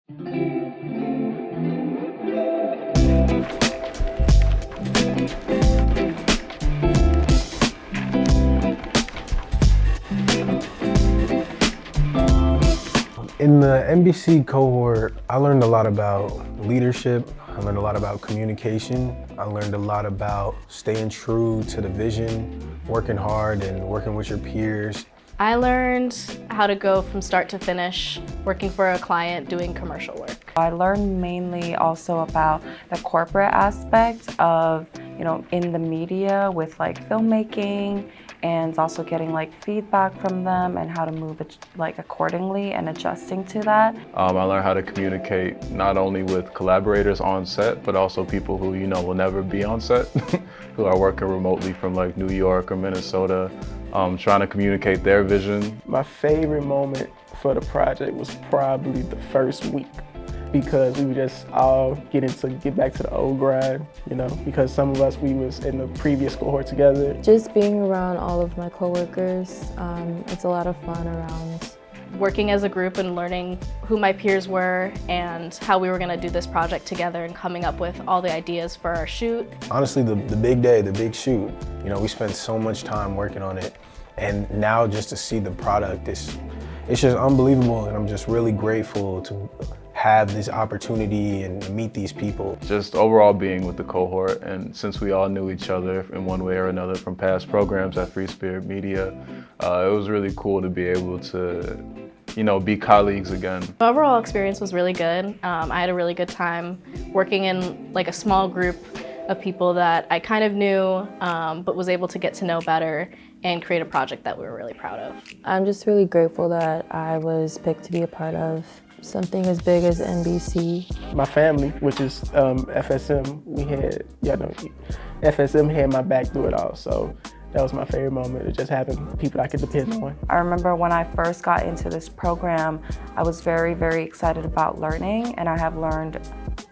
In the NBC cohort, I learned a lot about leadership. I learned a lot about communication. I learned a lot about staying true to the vision, working hard and working with your peers. I learned how to go from start to finish, working for a client, doing commercial work. I learned mainly also about the corporate aspect of, in the media with like filmmaking, and also getting like feedback from them and how to move it like accordingly and adjusting to that. I learned how to communicate not only with collaborators on set, but also people who will never be on set, who are working remotely from like New York or Minnesota, trying to communicate their vision. My favorite moment for the project was probably the first week, because we were just all getting to get back to the old grind, because some of us, we was in the previous cohort together. Just being around all of my coworkers, it's a lot of fun around. Working as a group and learning who my peers were and how we were going to do this project together and coming up with all the ideas for our shoot. Honestly, the big day, the big shoot, we spent so much time working on it, and now just to see the product, it's just unbelievable, and I'm just really grateful to have this opportunity and meet these people. Just overall being with the cohort, and since we all knew each other in one way or another from past programs at Free Spirit Media, it was really cool to be able to be colleagues again. The overall experience was really good. I had a really good time working in like a small group of people that I kind of knew, but was able to get to know better and create a project that we were really proud of. I'm just really grateful that I was picked to be a part of something as big as NBC. My family, which is FSM, FSM had my back through it all, so that was my favorite moment, of just having people I could depend on. I remember when I first got into this program, I was very, very excited about learning, and I have learned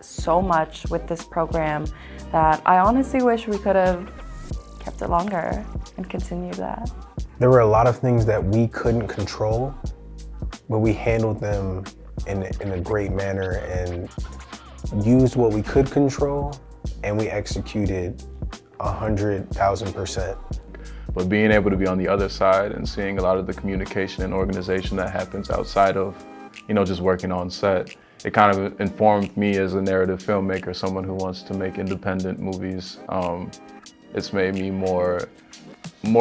so much with this program that I honestly wish we could have kept it longer and continued that. There were a lot of things that we couldn't control, but we handled them in a great manner and used what we could control, and we executed 100,000%. But being able to be on the other side and seeing a lot of the communication and organization that happens outside of, just working on set, it kind of informed me as a narrative filmmaker, someone who wants to make independent movies. It's made me more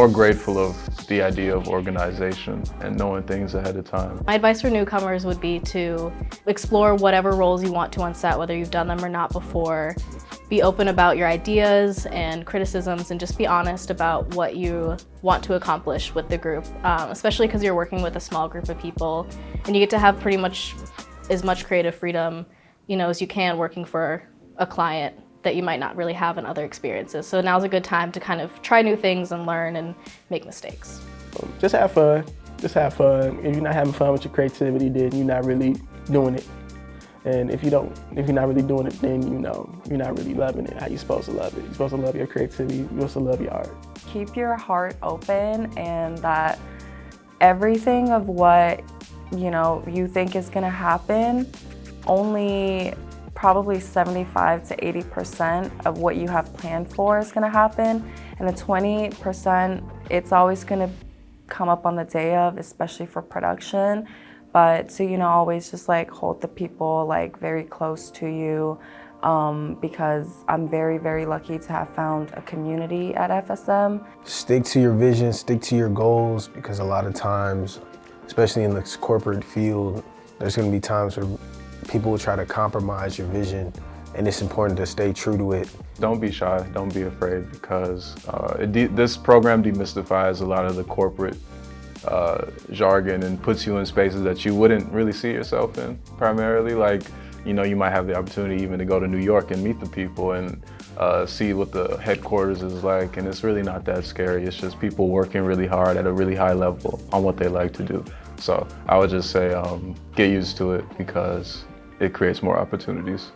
grateful of the idea of organization and knowing things ahead of time. My advice for newcomers would be to explore whatever roles you want to on set, whether you've done them or not before. Be open about your ideas and criticisms, and just be honest about what you want to accomplish with the group, especially because you're working with a small group of people and you get to have pretty much as much creative freedom as you can working for a client that you might not really have in other experiences. So now's a good time to kind of try new things and learn and make mistakes. Just have fun. Just have fun. If you're not having fun with your creativity, then you're not really doing it. And if you're not really doing it, then you're not really loving it how you're supposed to love it. You're supposed to love your creativity. You're supposed to love your art. Keep your heart open, and that everything of what you think is gonna happen, only probably 75 to 80% of what you have planned for is gonna happen. And the 20%, it's always gonna come up on the day of, especially for production. But so, always just like hold the people like very close to you, because I'm very, very lucky to have found a community at FSM. Stick to your vision, stick to your goals, because a lot of times, especially in this corporate field, there's gonna be times where people will try to compromise your vision, and it's important to stay true to it. Don't be shy, don't be afraid, because this program demystifies a lot of the corporate jargon and puts you in spaces that you wouldn't really see yourself in primarily. Like, you might have the opportunity even to go to New York and meet the people and see what the headquarters is like, and it's really not that scary. It's just people working really hard at a really high level on what they like to do. So I would just say get used to it, because it creates more opportunities.